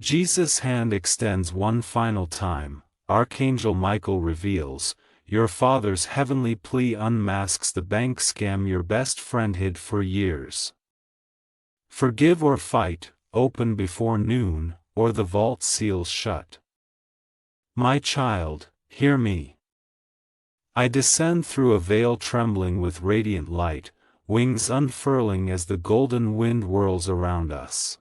Jesus' hand extends one final time. Archangel Michael reveals, your father's heavenly plea unmasks the bank scam your best friend hid for years. Forgive or fight, open before noon, or the vault seals shut. My child, hear me. I descend through a veil trembling with radiant light, wings unfurling as the golden wind whirls around us.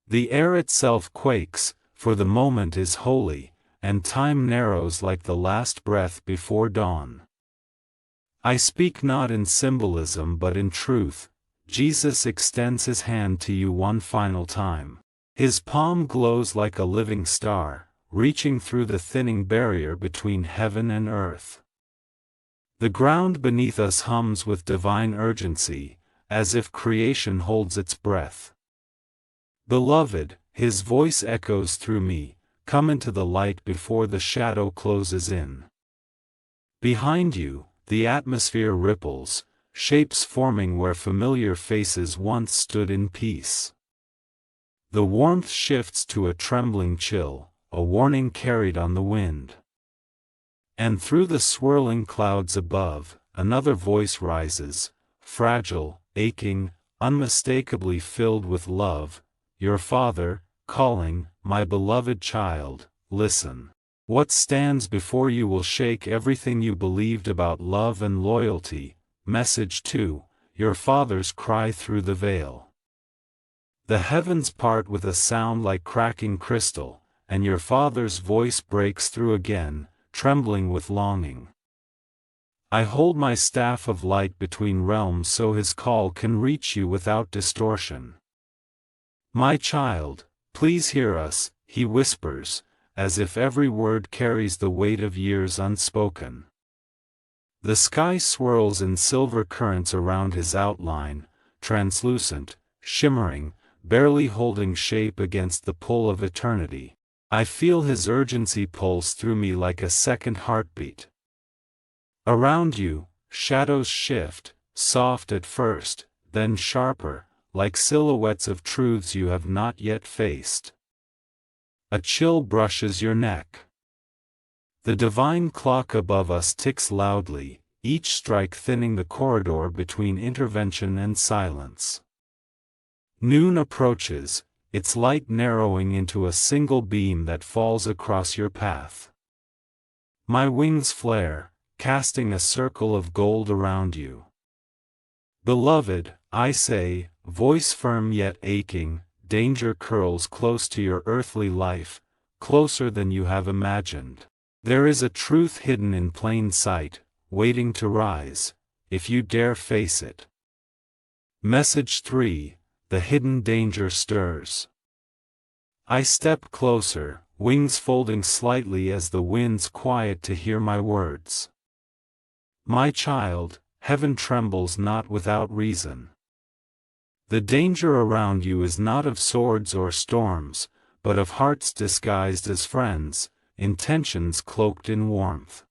The air itself quakes, for the moment is holy, and time narrows like the last breath before dawn. I speak not in symbolism but in truth. Jesus extends his hand to you one final time. His palm glows like a living star, reaching through the thinning barrier between heaven and earth. The ground beneath us hums with divine urgency, as if creation holds its breath. Beloved, his voice echoes through me, come into the light before the shadow closes in. Behind you, the atmosphere ripples, shapes forming where familiar faces once stood in peace. The warmth shifts to a trembling chill, a warning carried on the wind. And through the swirling clouds above, another voice rises, fragile, aching, unmistakably filled with love, your Father, calling, my beloved child, listen. What stands before you will shake everything you believed about love and loyalty. Message 2, your Father's cry through the veil. The heavens part with a sound like cracking crystal, and your Father's voice breaks through again, trembling with longing. I hold my staff of light between realms so his call can reach you without distortion. My child, please hear us, he whispers, as if every word carries the weight of years unspoken. The sky swirls in silver currents around his outline, translucent, shimmering, barely holding shape against the pull of eternity. I feel his urgency pulse through me like a second heartbeat. Around you, shadows shift, soft at first, then sharper, like silhouettes of truths you have not yet faced. A chill brushes your neck. The divine clock above us ticks loudly, each strike thinning the corridor between intervention and silence. Noon approaches, its light narrowing into a single beam that falls across your path. My wings flare, casting a circle of gold around you. Beloved, I say, voice firm yet aching, danger curls close to your earthly life, closer than you have imagined. There is a truth hidden in plain sight, waiting to rise, if you dare face it. Message 3, the hidden danger stirs. I step closer, wings folding slightly as the winds quiet to hear my words. My child, heaven trembles not without reason. The danger around you is not of swords or storms, but of hearts disguised as friends, intentions cloaked in warmth.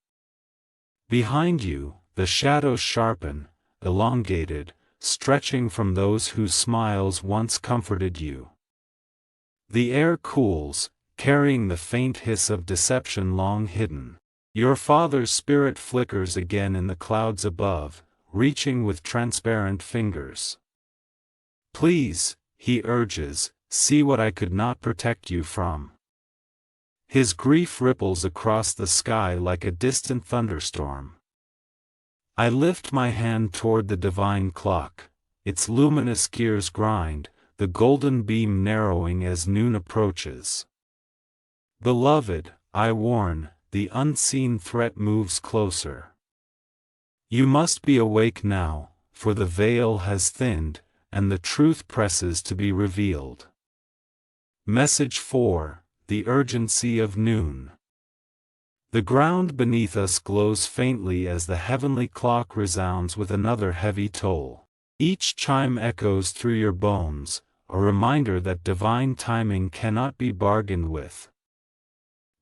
Behind you, the shadows sharpen, elongated, stretching from those whose smiles once comforted you. The air cools, carrying the faint hiss of deception long hidden. Your Father's spirit flickers again in the clouds above, reaching with transparent fingers. Please, he urges, see what I could not protect you from. His grief ripples across the sky like a distant thunderstorm. I lift my hand toward the divine clock, its luminous gears grind, the golden beam narrowing as noon approaches. Beloved, I warn, the unseen threat moves closer. You must be awake now, for the veil has thinned, and the truth presses to be revealed. Message 4, the urgency of noon. The ground beneath us glows faintly as the heavenly clock resounds with another heavy toll. Each chime echoes through your bones, a reminder that divine timing cannot be bargained with.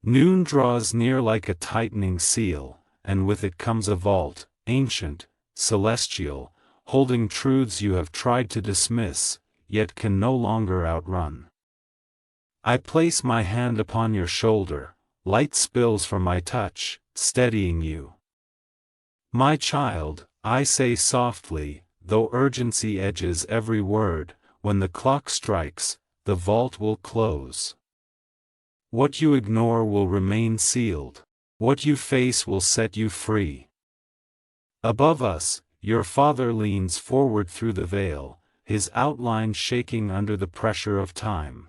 Noon draws near like a tightening seal, and with it comes a vault, ancient, celestial, holding truths you have tried to dismiss, yet can no longer outrun. I place my hand upon your shoulder, light spills from my touch, steadying you. My child, I say softly, though urgency edges every word, when the clock strikes, the vault will close. What you ignore will remain sealed. What you face will set you free. Above us, your father leans forward through the veil, his outline shaking under the pressure of time.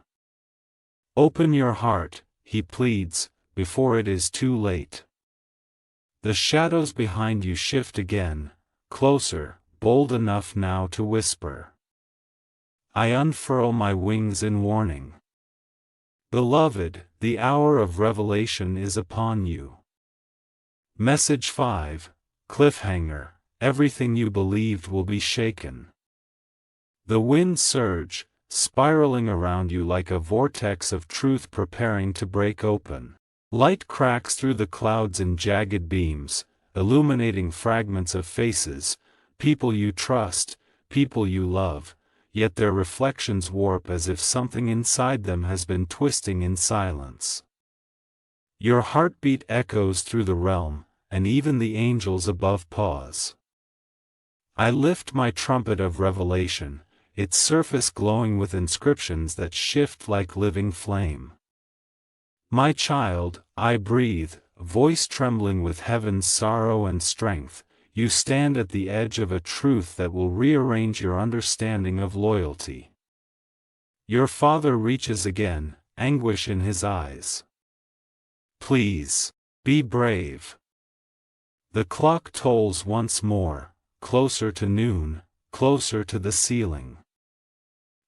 Open your heart, he pleads, before it is too late. The shadows behind you shift again, closer, bold enough now to whisper. I unfurl my wings in warning. Beloved, the hour of revelation is upon you. Message 5, Cliffhanger, everything you believed will be shaken. The winds surge, spiraling around you like a vortex of truth preparing to break open. Light cracks through the clouds in jagged beams, illuminating fragments of faces, people you trust, people you love, yet their reflections warp as if something inside them has been twisting in silence. Your heartbeat echoes through the realm, and even the angels above pause. I lift my trumpet of revelation, its surface glowing with inscriptions that shift like living flame. My child, I breathe, voice trembling with heaven's sorrow and strength, you stand at the edge of a truth that will rearrange your understanding of loyalty. Your father reaches again, anguish in his eyes. Please, be brave. The clock tolls once more, closer to noon, closer to the ceiling.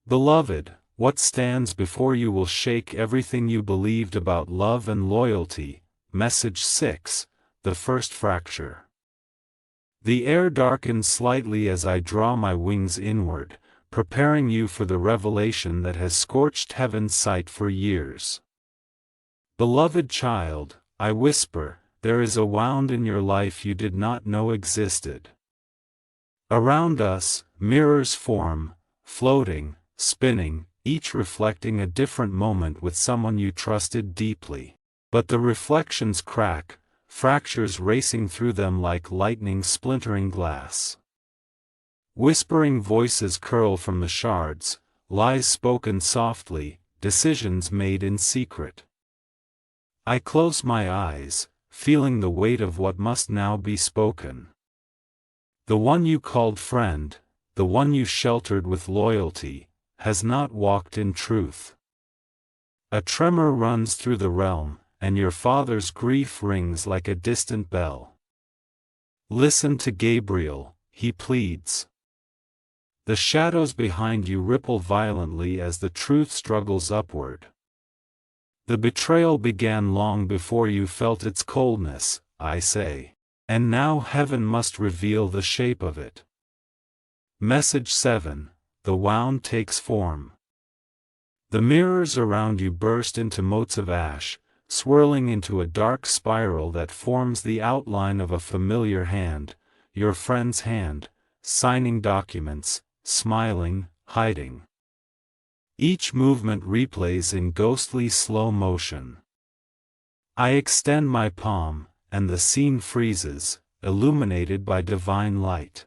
Beloved, what stands before you will shake everything you believed about love and loyalty. Message 6, the first fracture. The air darkens slightly as I draw my wings inward, preparing you for the revelation that has scorched heaven's sight for years. Beloved child, I whisper, there is a wound in your life you did not know existed. Around us, mirrors form, floating, spinning, each reflecting a different moment with someone you trusted deeply. But the reflections crack, fractures racing through them like lightning splintering glass. Whispering voices curl from the shards, lies spoken softly, decisions made in secret. I close my eyes, feeling the weight of what must now be spoken. The one you called friend, the one you sheltered with loyalty, has not walked in truth. A tremor runs through the realm, and your father's grief rings like a distant bell. Listen to Gabriel, he pleads. The shadows behind you ripple violently as the truth struggles upward. The betrayal began long before you felt its coldness, I say, and now heaven must reveal the shape of it. Message 7, the wound takes form. The mirrors around you burst into motes of ash, swirling into a dark spiral that forms the outline of a familiar hand, your friend's hand, signing documents, smiling, hiding. Each movement replays in ghostly slow motion. I extend my palm, and the scene freezes, illuminated by divine light.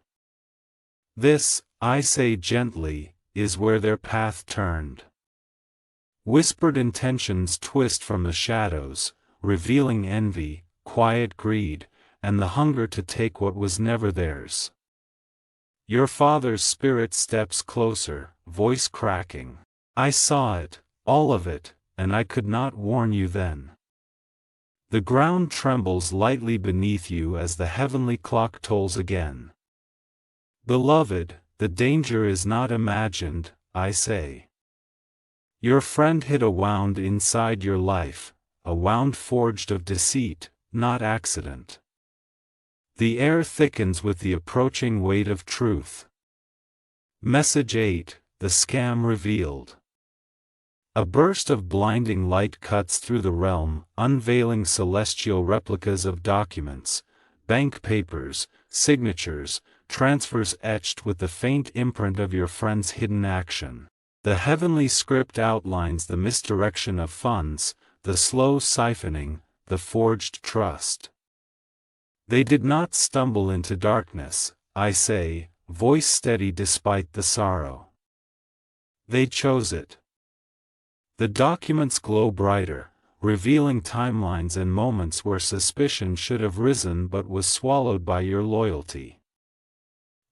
This, I say gently, is where their path turned. Whispered intentions twist from the shadows, revealing envy, quiet greed, and the hunger to take what was never theirs. Your father's spirit steps closer, voice cracking. I saw it, all of it, and I could not warn you then. The ground trembles lightly beneath you as the heavenly clock tolls again. Beloved, the danger is not imagined, I say. Your friend hid a wound inside your life, a wound forged of deceit, not accident. The air thickens with the approaching weight of truth. Message 8, the scam revealed. A burst of blinding light cuts through the realm, unveiling celestial replicas of documents, bank papers, signatures, transfers etched with the faint imprint of your friend's hidden action. The heavenly script outlines the misdirection of funds, the slow siphoning, the forged trust. They did not stumble into darkness, I say, voice steady despite the sorrow. They chose it. The documents glow brighter, revealing timelines and moments where suspicion should have risen but was swallowed by your loyalty.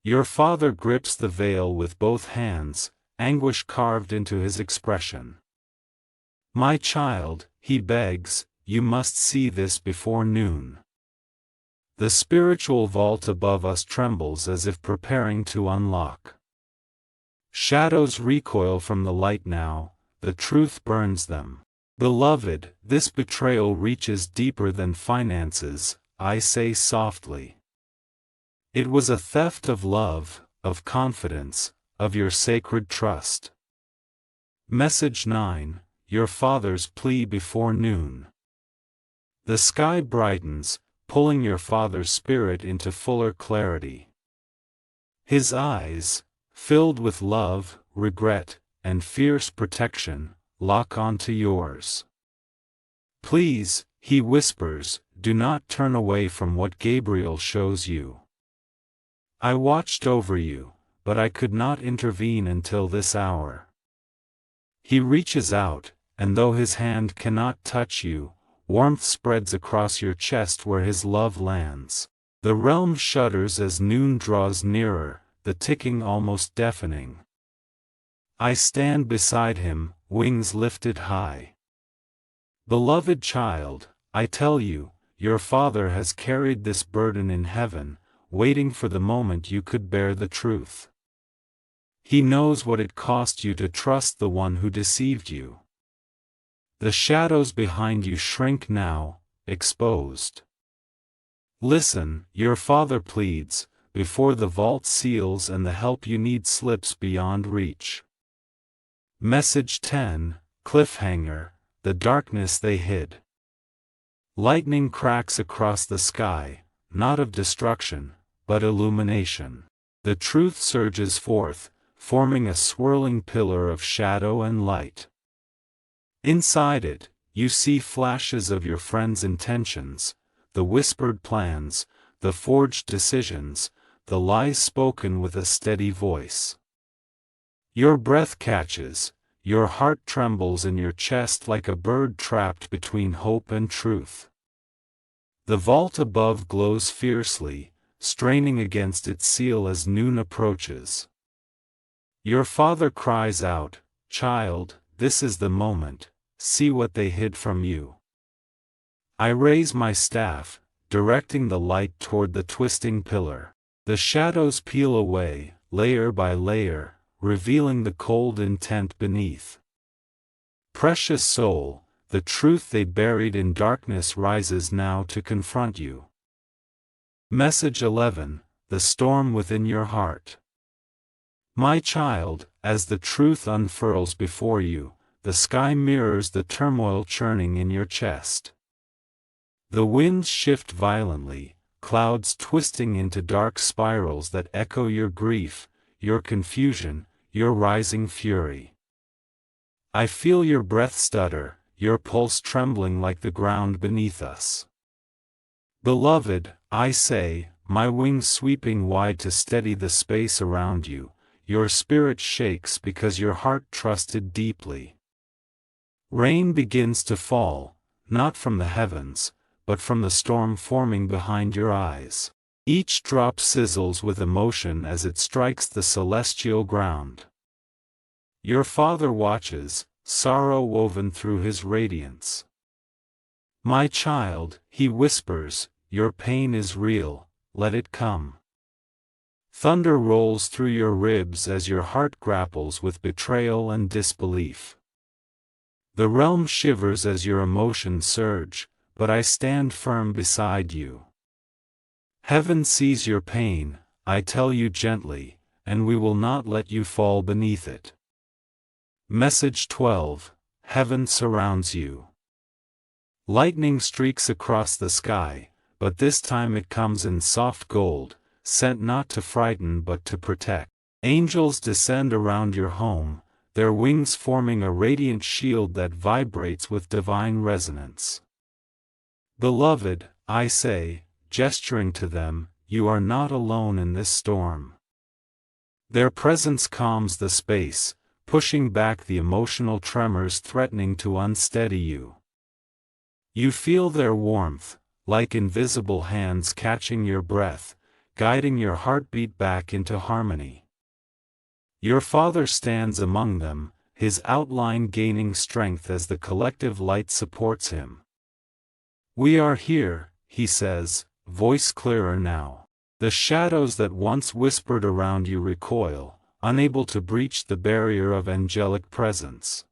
Your father grips the veil with both hands, anguish carved into his expression. My child, he begs, you must see this before noon. The spiritual vault above us trembles as if preparing to unlock. Shadows recoil from the light now, the truth burns them. Beloved, this betrayal reaches deeper than finances, I say softly. It was a theft of love, of confidence, of your sacred trust. Message 9, your father's plea before noon. The sky brightens, pulling your father's spirit into fuller clarity. His eyes, filled with love, regret, and fierce protection, lock onto yours. Please, he whispers, do not turn away from what Gabriel shows you. I watched over you, but I could not intervene until this hour. He reaches out, and though his hand cannot touch you, warmth spreads across your chest where his love lands. The realm shudders as noon draws nearer, the ticking almost deafening. I stand beside him, wings lifted high. Beloved child, I tell you, your father has carried this burden in heaven, waiting for the moment you could bear the truth. He knows what it cost you to trust the one who deceived you. The shadows behind you shrink now, exposed. Listen, your father pleads, before the vault seals and the help you need slips beyond reach. Message 10, cliffhanger, the darkness they hid. Lightning cracks across the sky, not of destruction, but illumination. The truth surges forth, forming a swirling pillar of shadow and light. Inside it, you see flashes of your friend's intentions, the whispered plans, the forged decisions, the lies spoken with a steady voice. Your breath catches, your heart trembles in your chest like a bird trapped between hope and truth. The vault above glows fiercely, straining against its seal as noon approaches. Your father cries out, child, this is the moment, see what they hid from you. I raise my staff, directing the light toward the twisting pillar. The shadows peel away, layer by layer, revealing the cold intent beneath. Precious soul, the truth they buried in darkness rises now to confront you. Message 11, the storm within your heart. My child, as the truth unfurls before you, the sky mirrors the turmoil churning in your chest. The winds shift violently, clouds twisting into dark spirals that echo your grief, your confusion, your rising fury. I feel your breath stutter, your pulse trembling like the ground beneath us. Beloved, I say, my wings sweeping wide to steady the space around you, your spirit shakes because your heart trusted deeply. Rain begins to fall, not from the heavens, but from the storm forming behind your eyes. Each drop sizzles with emotion as it strikes the celestial ground. Your father watches, sorrow woven through his radiance. My child, he whispers, your pain is real, let it come. Thunder rolls through your ribs as your heart grapples with betrayal and disbelief. The realm shivers as your emotions surge, but I stand firm beside you. Heaven sees your pain, I tell you gently, and we will not let you fall beneath it. Message 12, heaven surrounds you. Lightning streaks across the sky, but this time it comes in soft gold, sent not to frighten but to protect. Angels descend around your home, their wings forming a radiant shield that vibrates with divine resonance. Beloved, I say, gesturing to them, you are not alone in this storm. Their presence calms the space, pushing back the emotional tremors threatening to unsteady you. You feel their warmth, like invisible hands catching your breath, guiding your heartbeat back into harmony. Your Father stands among them, his outline gaining strength as the collective light supports him. We are here, he says, voice clearer now. The shadows that once whispered around you recoil, unable to breach the barrier of angelic presence.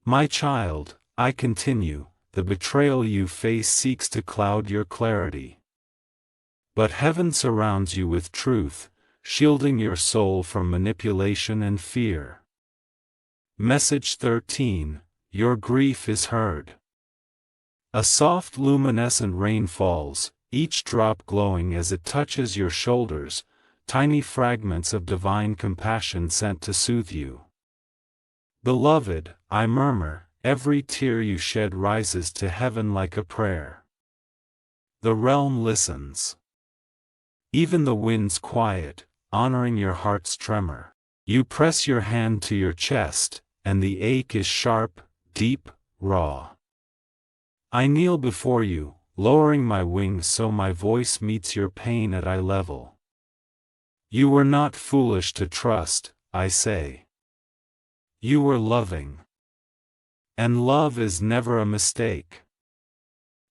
My child, I continue, the betrayal you face seeks to cloud your clarity. But heaven surrounds you with truth, shielding your soul from manipulation and fear. Message 13, your grief is heard. A soft luminescent rain falls, each drop glowing as it touches your shoulders, tiny fragments of divine compassion sent to soothe you. Beloved, I murmur, every tear you shed rises to heaven like a prayer. The realm listens. Even the winds quiet, honoring your heart's tremor. You press your hand to your chest, and the ache is sharp, deep, raw. I kneel before you, lowering my wings so my voice meets your pain at eye level. You were not foolish to trust, I say. You were loving. And love is never a mistake.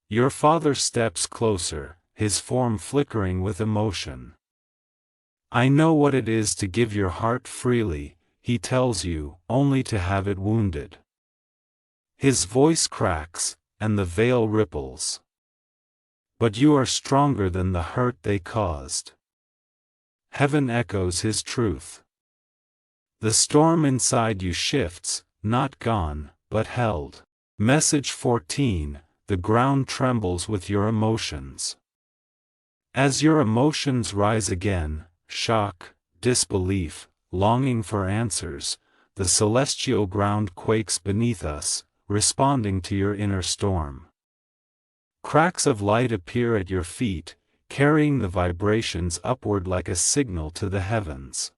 Your Father steps closer, his form flickering with emotion. I know what it is to give your heart freely, he tells you, only to have it wounded. His voice cracks, and the veil ripples. But you are stronger than the hurt they caused. Heaven echoes his truth. The storm inside you shifts, not gone, but held. Message 14, the ground trembles with your emotions. As your emotions rise again, shock, disbelief, longing for answers, the celestial ground quakes beneath us, responding to your inner storm. Cracks of light appear at your feet, carrying the vibrations upward like a signal to the heavens.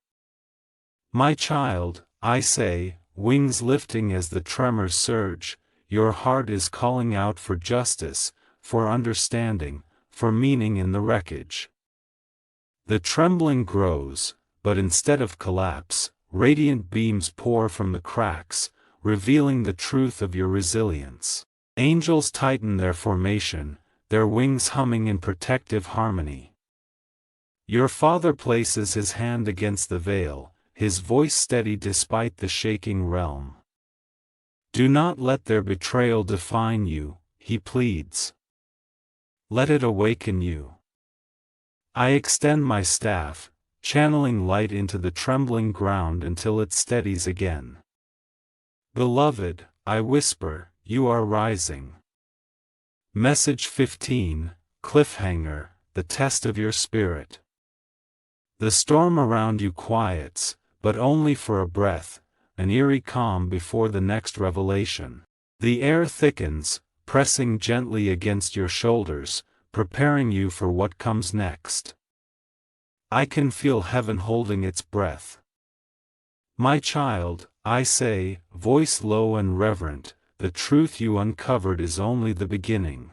My child, I say, wings lifting as the tremors surge, your heart is calling out for justice, for understanding, for meaning in the wreckage. The trembling grows, but instead of collapse, radiant beams pour from the cracks, revealing the truth of your resilience. Angels tighten their formation, their wings humming in protective harmony. Your Father places his hand against the veil, his voice steady despite the shaking realm. Do not let their betrayal define you, he pleads. Let it awaken you. I extend my staff, channeling light into the trembling ground until it steadies again. Beloved, I whisper, you are rising. Message 15, cliffhanger, the test of your spirit. The storm around you quiets, but only for a breath, an eerie calm before the next revelation. The air thickens, pressing gently against your shoulders, preparing you for what comes next. I can feel heaven holding its breath. My child, I say, voice low and reverent, the truth you uncovered is only the beginning.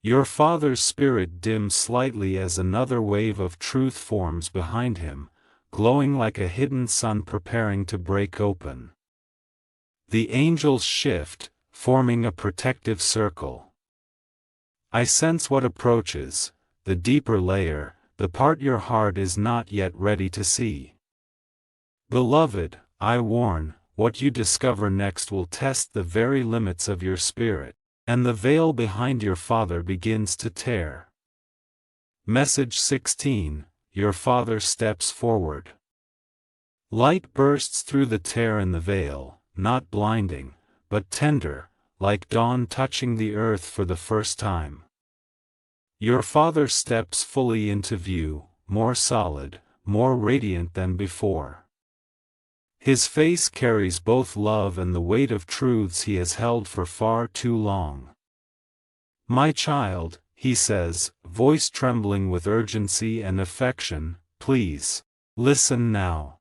Your Father's spirit dims slightly as another wave of truth forms behind him, glowing like a hidden sun preparing to break open. The angels shift, forming a protective circle. I sense what approaches, the deeper layer, the part your heart is not yet ready to see. Beloved, I warn, what you discover next will test the very limits of your spirit, and the veil behind your Father begins to tear. Message 16, your Father steps forward. Light bursts through the tear in the veil, not blinding, but tender, like dawn touching the earth for the first time. Your Father steps fully into view, more solid, more radiant than before. His face carries both love and the weight of truths he has held for far too long. My child, he says, voice trembling with urgency and affection, please, listen now.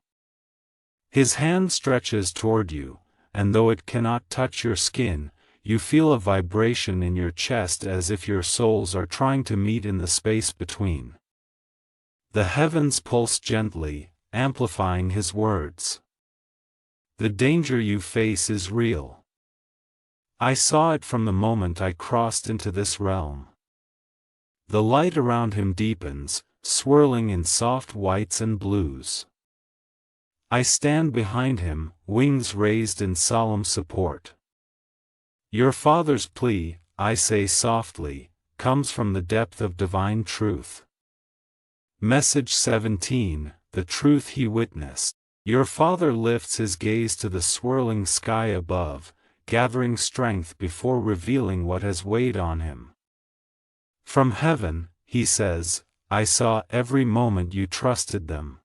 His hand stretches toward you, and though it cannot touch your skin, you feel a vibration in your chest as if your souls are trying to meet in the space between. The heavens pulse gently, amplifying his words. The danger you face is real. I saw it from the moment I crossed into this realm. The light around him deepens, swirling in soft whites and blues. I stand behind him, wings raised in solemn support. Your father's plea, I say softly, comes from the depth of divine truth. Message 17, the truth he witnessed. Your father lifts his gaze to the swirling sky above, gathering strength before revealing what has weighed on him. From heaven, he says, I saw every moment you trusted them.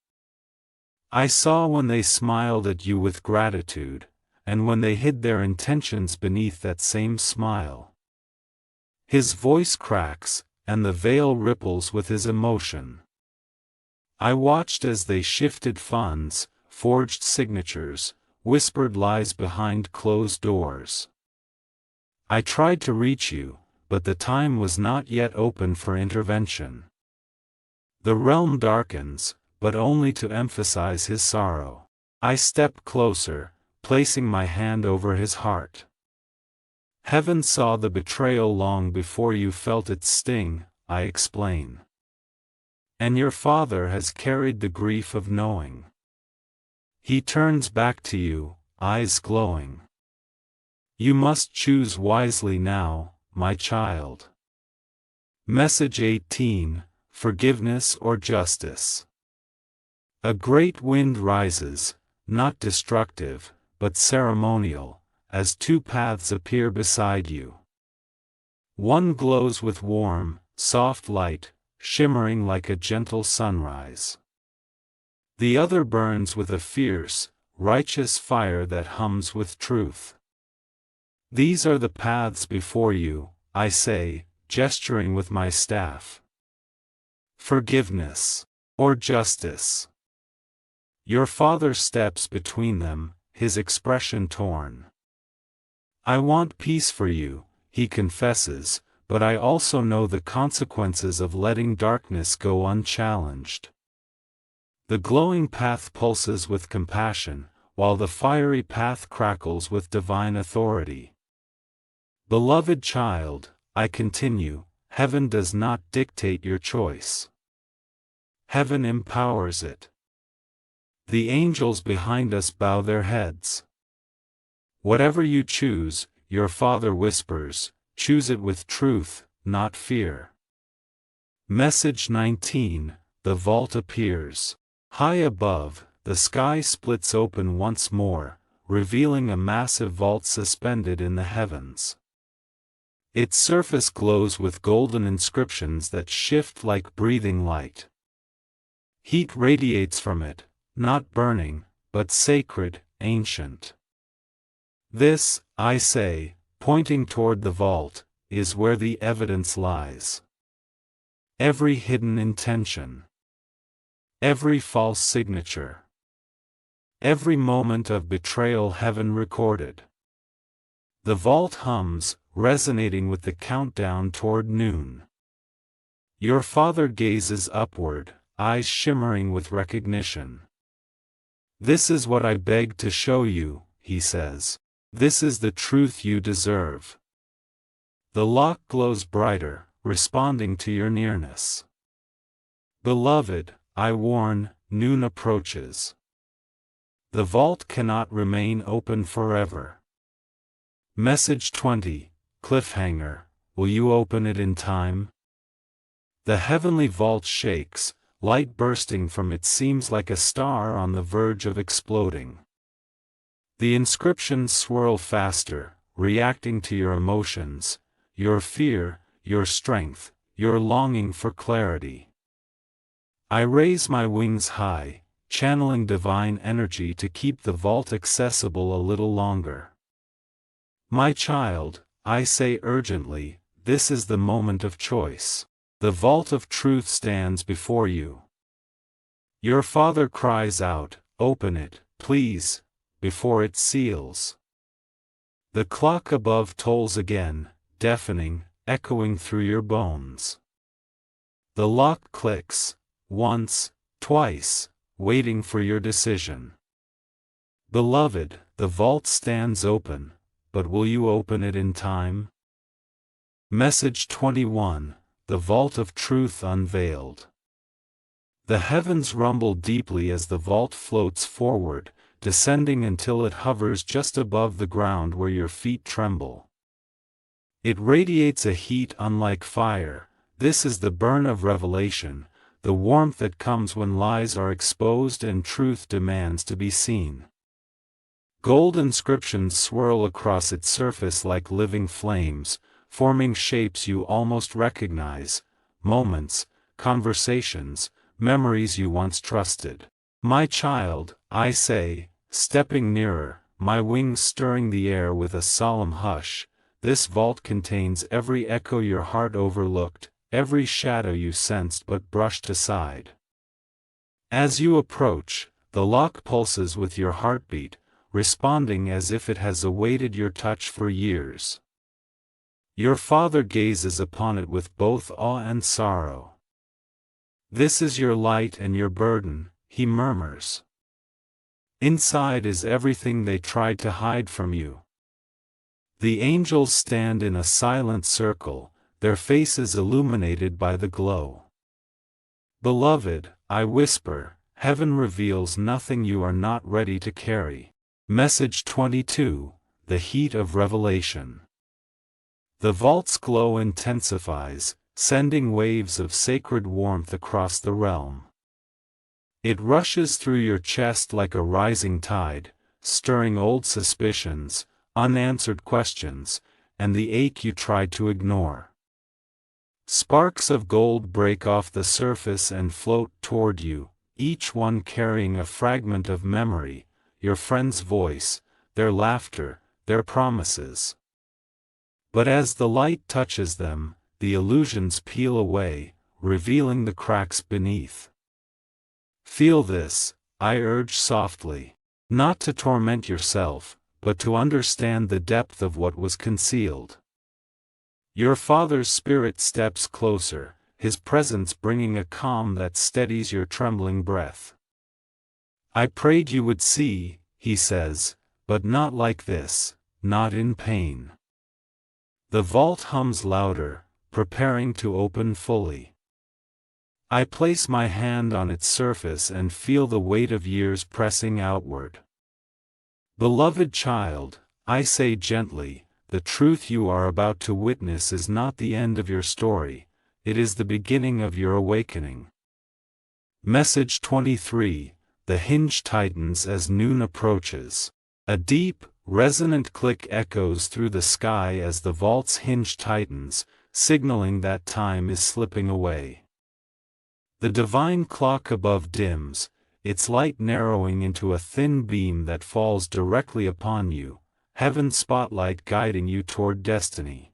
I saw when they smiled at you with gratitude, and when they hid their intentions beneath that same smile. His voice cracks, and the veil ripples with his emotion. I watched as they shifted funds, forged signatures, whispered lies behind closed doors. I tried to reach you, but the time was not yet open for intervention. The realm darkens, but only to emphasize his sorrow. I step closer, placing my hand over his heart. Heaven saw the betrayal long before you felt its sting, I explain. And your father has carried the grief of knowing. He turns back to you, eyes glowing. You must choose wisely now, my child. Message 18, forgiveness or justice. A great wind rises, not destructive, but ceremonial, as two paths appear beside you. One glows with warm, soft light, shimmering like a gentle sunrise. The other burns with a fierce, righteous fire that hums with truth. These are the paths before you, I say, gesturing with my staff. Forgiveness, or justice. Your father steps between them, his expression torn. I want peace for you, he confesses, but I also know the consequences of letting darkness go unchallenged. The glowing path pulses with compassion, while the fiery path crackles with divine authority. Beloved child, I continue, heaven does not dictate your choice. Heaven empowers it. The angels behind us bow their heads. Whatever you choose, your father whispers, choose it with truth, not fear. Message 19, the vault appears. High above, the sky splits open once more, revealing a massive vault suspended in the heavens. Its surface glows with golden inscriptions that shift like breathing light. Heat radiates from it, not burning, but sacred, ancient. This, I say, pointing toward the vault, is where the evidence lies. Every hidden intention. Every false signature. Every moment of betrayal heaven recorded. The vault hums, resonating with the countdown toward noon. Your father gazes upward, eyes shimmering with recognition. This is what I begged to show you, he says. This is the truth you deserve. The lock glows brighter, responding to your nearness. Beloved, I warn, noon approaches. The vault cannot remain open forever. Message 20, cliffhanger, will you open it in time? The heavenly vault shakes, light bursting from it seems like a star on the verge of exploding. The inscriptions swirl faster, reacting to your emotions, your fear, your strength, your longing for clarity. I raise my wings high, channeling divine energy to keep the vault accessible a little longer. My child, I say urgently, this is the moment of choice. The vault of truth stands before you. Your Father cries out, open it, please, before it seals. The clock above tolls again, deafening, echoing through your bones. The lock clicks, once, twice, waiting for your decision. Beloved, the vault stands open, but will you open it in time? Message 21, the Vault of Truth Unveiled. The heavens rumble deeply as the vault floats forward, descending until it hovers just above the ground where your feet tremble. It radiates a heat unlike fire. This is the burn of revelation, the warmth that comes when lies are exposed and truth demands to be seen. Gold inscriptions swirl across its surface like living flames, forming shapes you almost recognize, moments, conversations, memories you once trusted. My child, I say, stepping nearer, my wings stirring the air with a solemn hush, this vault contains every echo your heart overlooked, every shadow you sensed but brushed aside. As you approach, the lock pulses with your heartbeat, responding as if it has awaited your touch for years. Your Father gazes upon it with both awe and sorrow. This is your light and your burden, he murmurs. Inside is everything they tried to hide from you. The angels stand in a silent circle, their faces illuminated by the glow. Beloved, I whisper, heaven reveals nothing you are not ready to carry. Message 22, the Heat of Revelation. The vault's glow intensifies, sending waves of sacred warmth across the realm. It rushes through your chest like a rising tide, stirring old suspicions, unanswered questions, and the ache you tried to ignore. Sparks of gold break off the surface and float toward you, each one carrying a fragment of memory, your friend's voice, their laughter, their promises. But as the light touches them, the illusions peel away, revealing the cracks beneath. Feel this, I urge softly, not to torment yourself, but to understand the depth of what was concealed. Your Father's Spirit steps closer, his presence bringing a calm that steadies your trembling breath. I prayed you would see, he says, but not like this, not in pain. The vault hums louder, preparing to open fully. I place my hand on its surface and feel the weight of years pressing outward. Beloved child, I say gently, the truth you are about to witness is not the end of your story, it is the beginning of your awakening. Message 23, the hinge tightens as noon approaches. A deep, resonant click echoes through the sky as the vault's hinge tightens, signaling that time is slipping away. The divine clock above dims, its light narrowing into a thin beam that falls directly upon you, heaven's spotlight guiding you toward destiny.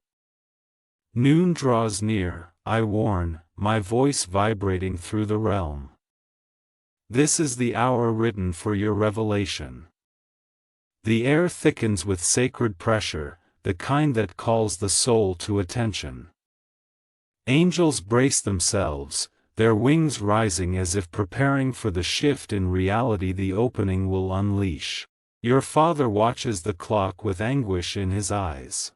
Noon draws near, I warn, my voice vibrating through the realm. This is the hour written for your revelation. The air thickens with sacred pressure, the kind that calls the soul to attention. Angels brace themselves, their wings rising as if preparing for the shift in reality the opening will unleash. Your Father watches the clock with anguish in his eyes.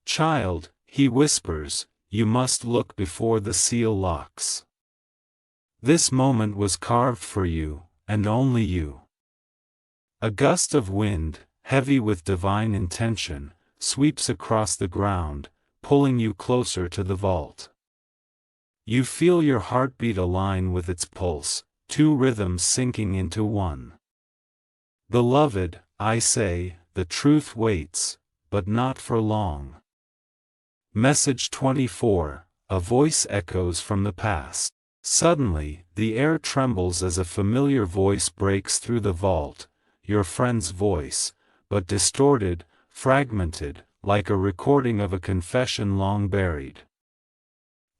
Child, he whispers, you must look before the seal locks. This moment was carved for you, and only you. A gust of wind, heavy with divine intention, sweeps across the ground, pulling you closer to the vault. You feel your heartbeat align with its pulse, two rhythms syncing into one. Beloved, I say, the truth waits, but not for long. Message 24, a voice echoes from the past. Suddenly, the air trembles as a familiar voice breaks through the vault, your friend's voice, but distorted, fragmented, like a recording of a confession long buried.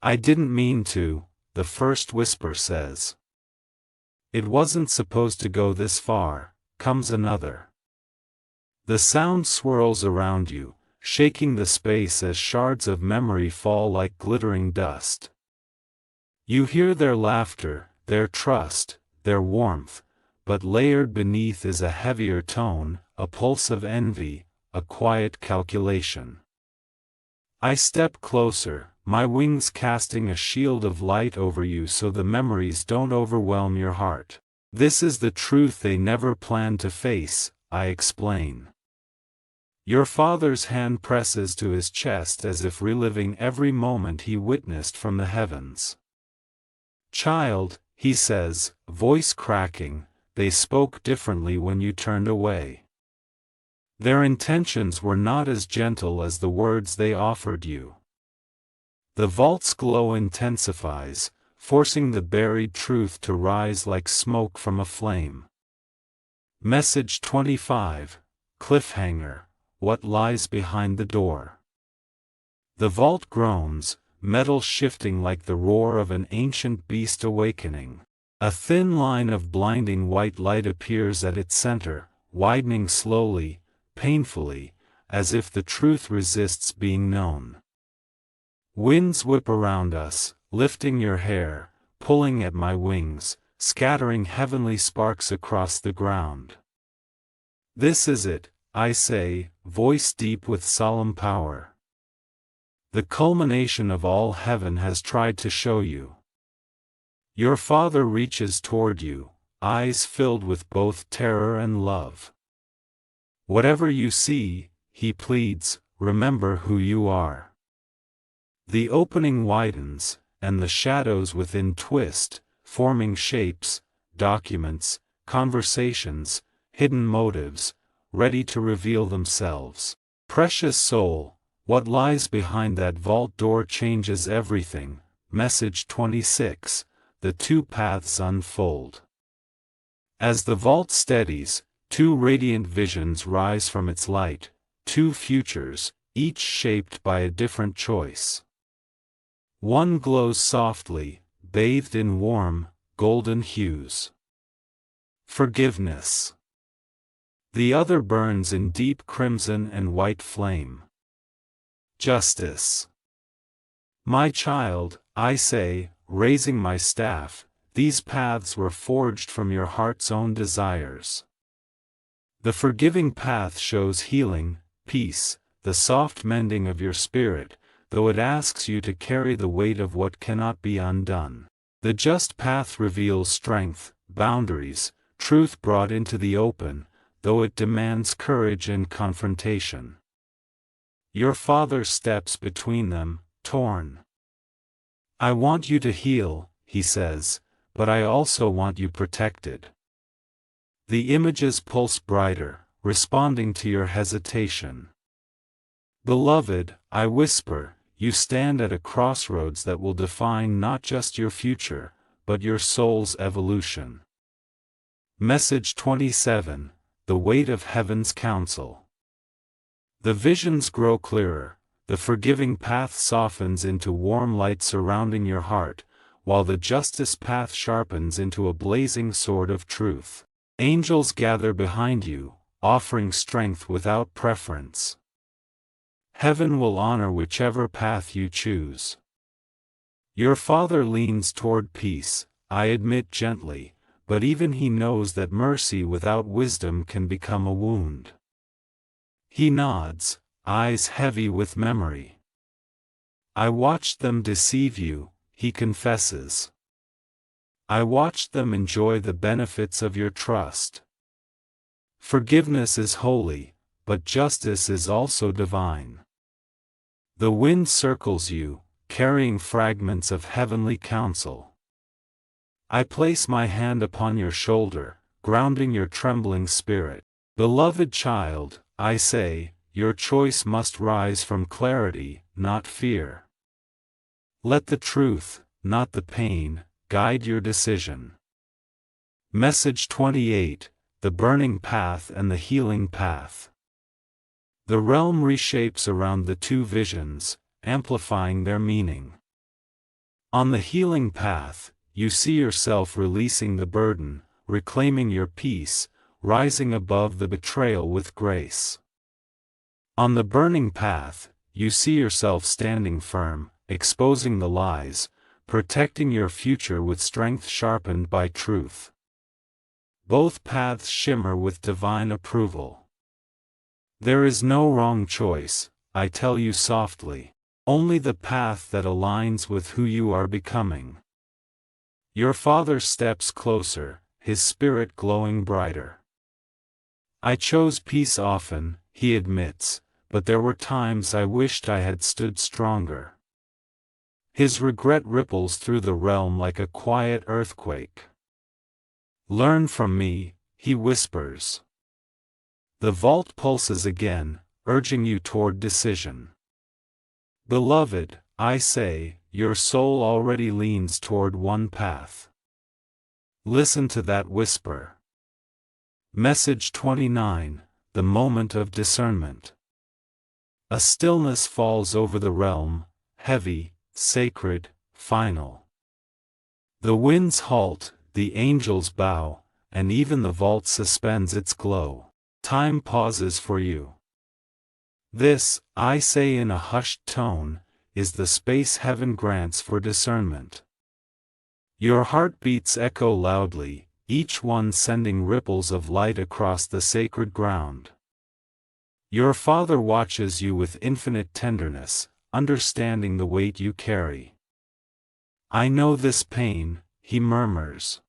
"I didn't mean to," the first whisper says. "It wasn't supposed to go this far," comes another. The sound swirls around you, shaking the space as shards of memory fall like glittering dust. You hear their laughter, their trust, their warmth, but layered beneath is a heavier tone, a pulse of envy, a quiet calculation. I step closer, my wings casting a shield of light over you so the memories don't overwhelm your heart. "This is the truth they never planned to face," I explain. Your father's hand presses to his chest as if reliving every moment he witnessed from the heavens. "Child," he says, voice cracking, "they spoke differently when you turned away. Their intentions were not as gentle as the words they offered you." The vault's glow intensifies, forcing the buried truth to rise like smoke from a flame. Message 25, Cliffhanger, what lies behind the door? The vault groans, metal shifting like the roar of an ancient beast awakening. A thin line of blinding white light appears at its center, widening slowly, painfully, as if the truth resists being known. Winds whip around us, lifting your hair, pulling at my wings, scattering heavenly sparks across the ground. "This is it," I say, voice deep with solemn power. "The culmination of all heaven has tried to show you." Your father reaches toward you, eyes filled with both terror and love. "Whatever you see," he pleads, "remember who you are." The opening widens, and the shadows within twist, forming shapes, documents, conversations, hidden motives, ready to reveal themselves. Precious soul, what lies behind that vault door changes everything. Message 26, the two paths unfold. As the vault steadies, two radiant visions rise from its light, two futures, each shaped by a different choice. One glows softly, bathed in warm, golden hues. Forgiveness. The other burns in deep crimson and white flame. Justice. My child, I say, raising my staff, these paths were forged from your heart's own desires. The forgiving path shows healing, peace, the soft mending of your spirit, though it asks you to carry the weight of what cannot be undone. The just path reveals strength, boundaries, truth brought into the open, though it demands courage and confrontation. Your father steps between them, torn. "I want you to heal," he says, "but I also want you protected." The images pulse brighter, responding to your hesitation. "Beloved," I whisper, "you stand at a crossroads that will define not just your future, but your soul's evolution." Message 27, the weight of heaven's counsel. The visions grow clearer, the forgiving path softens into warm light surrounding your heart, while the justice path sharpens into a blazing sword of truth. Angels gather behind you, offering strength without preference. Heaven will honor whichever path you choose. Your father leans toward peace, I admit gently, but even he knows that mercy without wisdom can become a wound. He nods, eyes heavy with memory. "I watched them deceive you," he confesses. "I watched them enjoy the benefits of your trust." Forgiveness is holy, but justice is also divine. The wind circles you, carrying fragments of heavenly counsel. I place my hand upon your shoulder, grounding your trembling spirit. "Beloved child," I say, "your choice must rise from clarity, not fear. Let the truth, not the pain, guide your decision. Message 28, the burning path and the healing path. The realm reshapes around the two visions, amplifying their meaning. On the healing path, you see yourself releasing the burden, reclaiming your peace, rising above the betrayal with grace. On the burning path, you see yourself standing firm, exposing the lies, protecting your future with strength sharpened by truth. Both paths shimmer with divine approval. There is no wrong choice, I tell you softly, only the path that aligns with who you are becoming. Your Father steps closer, his spirit glowing brighter. I chose peace often, he admits, but there were times I wished I had stood stronger. His regret ripples through the realm like a quiet earthquake. Learn from me, he whispers. The vault pulses again, urging you toward decision. Beloved, I say, your soul already leans toward one path. Listen to that whisper. Message 29, the moment of discernment. A stillness falls over the realm, heavy, sacred, final. The winds halt, the angels bow, and even the vault suspends its glow. Time pauses for you. This, I say in a hushed tone, is the space heaven grants for discernment. Your heartbeats echo loudly, each one sending ripples of light across the sacred ground. Your Father watches you with infinite tenderness, understanding the weight you carry. I know this pain, he murmurs.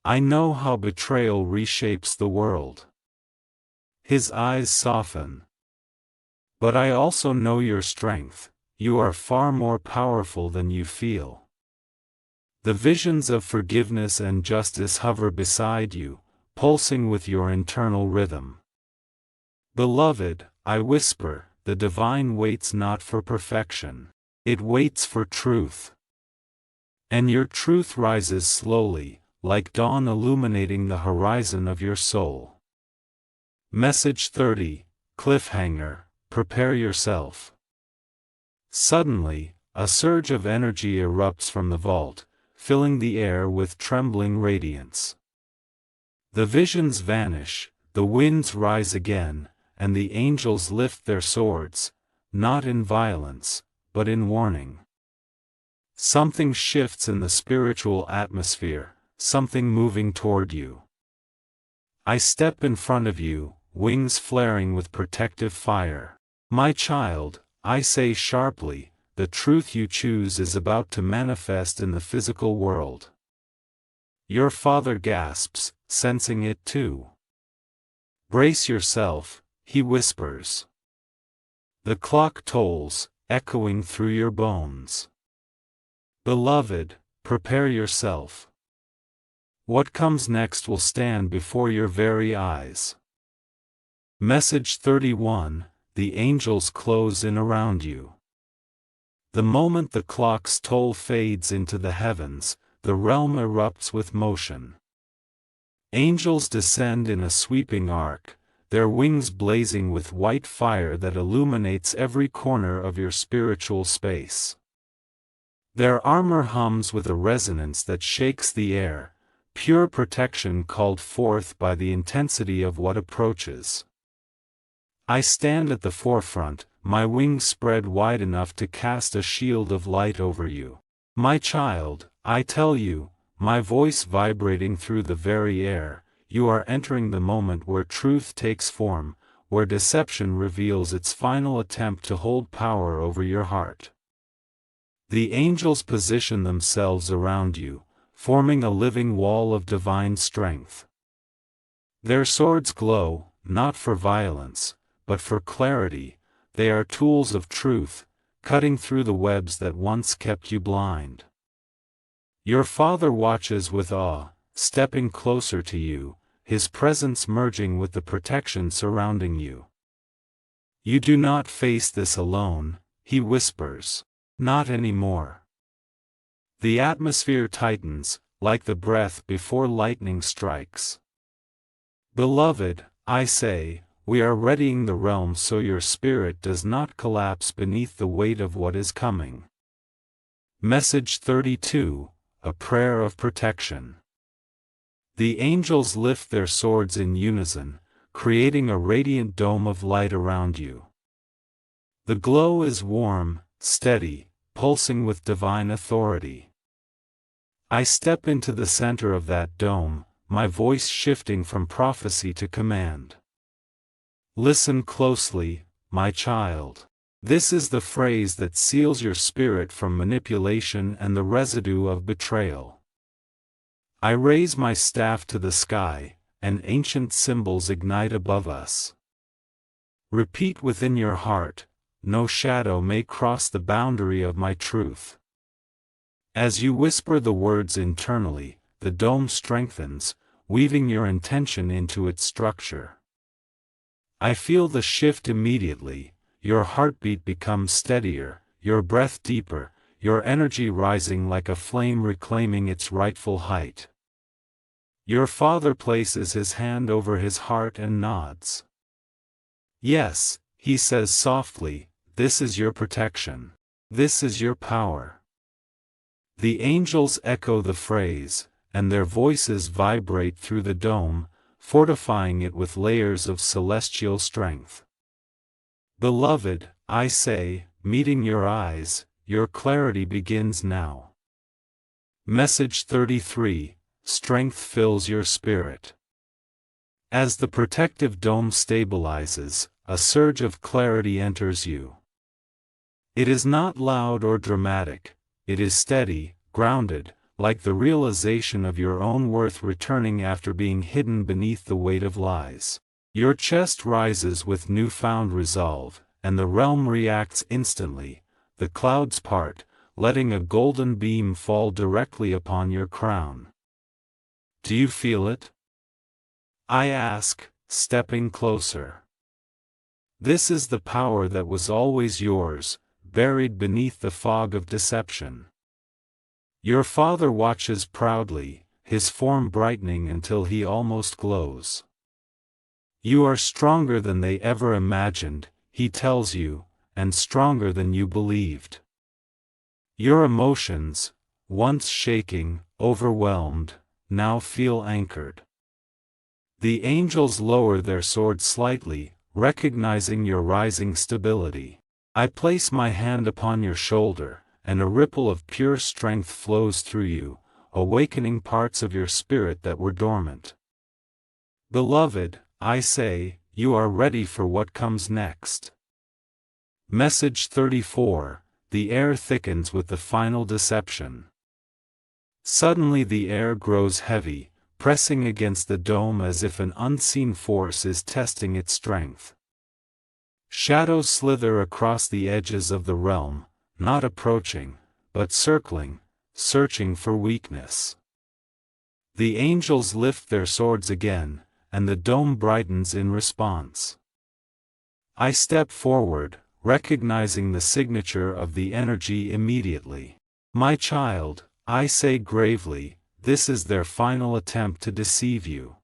I know how betrayal reshapes the world. His eyes soften. But I also know your strength, you are far more powerful than you feel. The visions of forgiveness and justice hover beside you, pulsing with your internal rhythm. Beloved, I whisper, the divine waits not for perfection, it waits for truth. And your truth rises slowly, like dawn illuminating the horizon of your soul. Message 30, cliffhanger, prepare yourself. Suddenly, a surge of energy erupts from the vault, filling the air with trembling radiance. The visions vanish, the winds rise again, and the angels lift their swords, not in violence, but in warning. Something shifts in the spiritual atmosphere, something moving toward you. I step in front of you, wings flaring with protective fire. My child, I say sharply, the truth you choose is about to manifest in the physical world. Your Father gasps, sensing it too. Brace yourself, he whispers. The clock tolls, echoing through your bones. Beloved, prepare yourself. What comes next will stand before your very eyes. Message 31, the angels close in around you. The moment the clock's toll fades into the heavens, the realm erupts with motion. Angels descend in a sweeping arc, their wings blazing with white fire that illuminates every corner of your spiritual space. Their armor hums with a resonance that shakes the air, pure protection called forth by the intensity of what approaches. I stand at the forefront, my wings spread wide enough to cast a shield of light over you. My child, I tell you, my voice vibrating through the very air, you are entering the moment where truth takes form, where deception reveals its final attempt to hold power over your heart. The angels position themselves around you, forming a living wall of divine strength. Their swords glow, not for violence, but for clarity. They are tools of truth, cutting through the webs that once kept you blind. Your Father watches with awe, stepping closer to you, his presence merging with the protection surrounding you. You do not face this alone, he whispers. Not anymore. The atmosphere tightens, like the breath before lightning strikes. Beloved, I say, we are readying the realm so your spirit does not collapse beneath the weight of what is coming. Message 32, a prayer of protection. The angels lift their swords in unison, creating a radiant dome of light around you. The glow is warm, steady, pulsing with divine authority. I step into the center of that dome, my voice shifting from prophecy to command. Listen closely, my child. This is the phrase that seals your spirit from manipulation and the residue of betrayal. I raise my staff to the sky, and ancient symbols ignite above us. Repeat within your heart, no shadow may cross the boundary of my truth. As you whisper the words internally, the dome strengthens, weaving your intention into its structure. I feel the shift immediately, your heartbeat becomes steadier, your breath deeper, your energy rising like a flame reclaiming its rightful height. Your father places his hand over his heart and nods. Yes, he says softly, this is your protection. This is your power. The angels echo the phrase, and their voices vibrate through the dome, fortifying it with layers of celestial strength. Beloved, I say, meeting your eyes, your clarity begins now. Message 33, strength fills your spirit. As the protective dome stabilizes, a surge of clarity enters you. It is not loud or dramatic, it is steady, grounded, like the realization of your own worth returning after being hidden beneath the weight of lies. Your chest rises with newfound resolve, and the realm reacts instantly. The clouds part, letting a golden beam fall directly upon your crown. Do you feel it? I ask, stepping closer. This is the power that was always yours, buried beneath the fog of deception. Your father watches proudly, his form brightening until he almost glows. You are stronger than they ever imagined, he tells you, and stronger than you believed. Your emotions, once shaking, overwhelmed, now feel anchored. The angels lower their swords slightly, recognizing your rising stability. I place my hand upon your shoulder, and a ripple of pure strength flows through you, awakening parts of your spirit that were dormant. Beloved, I say, you are ready for what comes next. Message 34, the air thickens with the final deception. Suddenly the air grows heavy, pressing against the dome as if an unseen force is testing its strength. Shadows slither across the edges of the realm, not approaching, but circling, searching for weakness. The angels lift their swords again, and the dome brightens in response. I step forward, recognizing the signature of the energy immediately. My child, I say gravely, this is their final attempt to deceive you.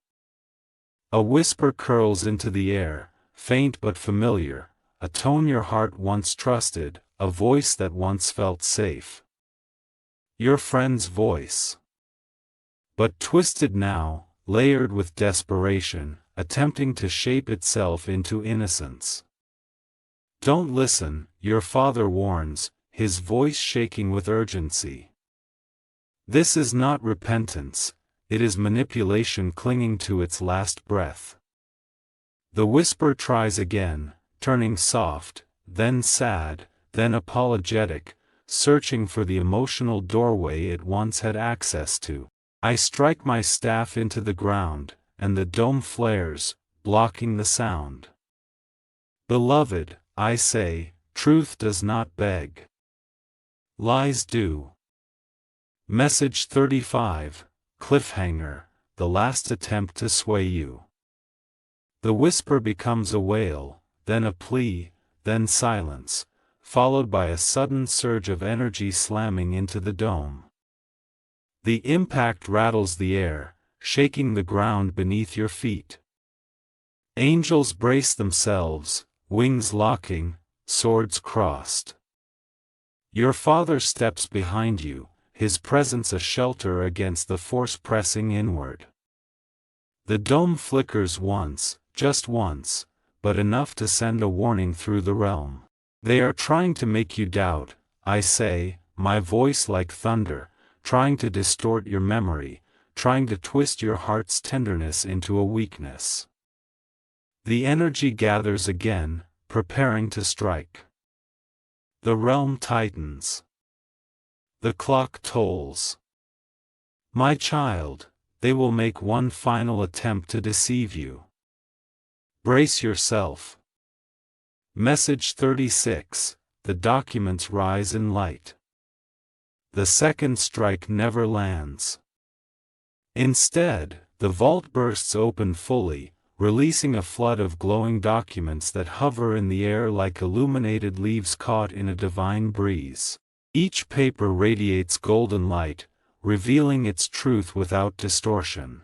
A whisper curls into the air, faint but familiar, a tone your heart once trusted, a voice that once felt safe. Your friend's voice. But twisted now, layered with desperation, attempting to shape itself into innocence. Don't listen, your father warns, his voice shaking with urgency. This is not repentance, it is manipulation clinging to its last breath. The whisper tries again, turning soft, then sad, then apologetic, searching for the emotional doorway it once had access to. I strike my staff into the ground, and the dome flares, blocking the sound. Beloved, I say, truth does not beg. Lies do. Message 35, cliffhanger, the last attempt to sway you. The whisper becomes a wail, then a plea, then silence, followed by a sudden surge of energy slamming into the dome. The impact rattles the air, shaking the ground beneath your feet. Angels brace themselves, wings locking, swords crossed. Your father steps behind you, his presence a shelter against the force pressing inward. The dome flickers once, just once, but enough to send a warning through the realm. They are trying to make you doubt, I say, my voice like thunder, trying to distort your memory, trying to twist your heart's tenderness into a weakness. The energy gathers again, preparing to strike. The realm tightens. The clock tolls. My child, they will make one final attempt to deceive you. Brace yourself. Message 36, the documents rise in light. The second strike never lands. Instead, the vault bursts open fully, releasing a flood of glowing documents that hover in the air like illuminated leaves caught in a divine breeze. Each paper radiates golden light, revealing its truth without distortion.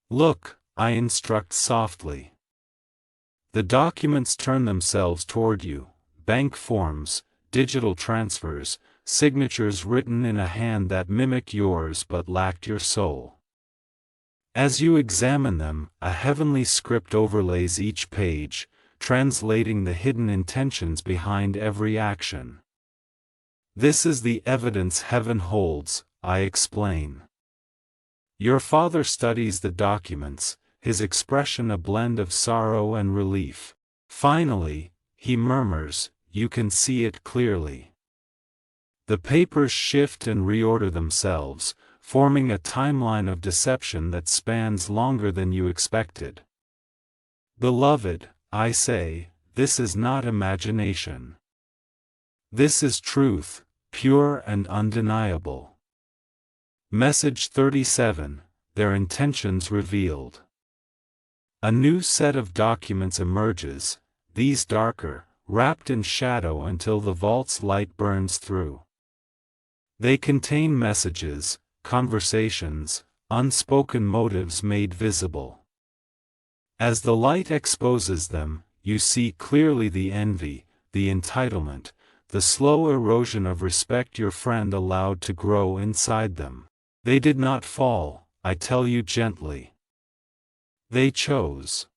Look, I instruct softly. The documents turn themselves toward you, bank forms, digital transfers, signatures written in a hand that mimic yours but lacked your soul. As you examine them, a heavenly script overlays each page, translating the hidden intentions behind every action. This is the evidence heaven holds, I explain. Your father studies the documents, his expression a blend of sorrow and relief. Finally, he murmurs, you can see it clearly. The papers shift and reorder themselves, forming a timeline of deception that spans longer than you expected. Beloved, I say, this is not imagination. This is truth, pure and undeniable. Message 37, their intentions revealed. A new set of documents emerges, these darker, wrapped in shadow until the vault's light burns through. They contain messages, conversations, unspoken motives made visible. As the light exposes them, you see clearly the envy, the entitlement, the slow erosion of respect your friend allowed to grow inside them. They did not fall, I tell you gently. They chose.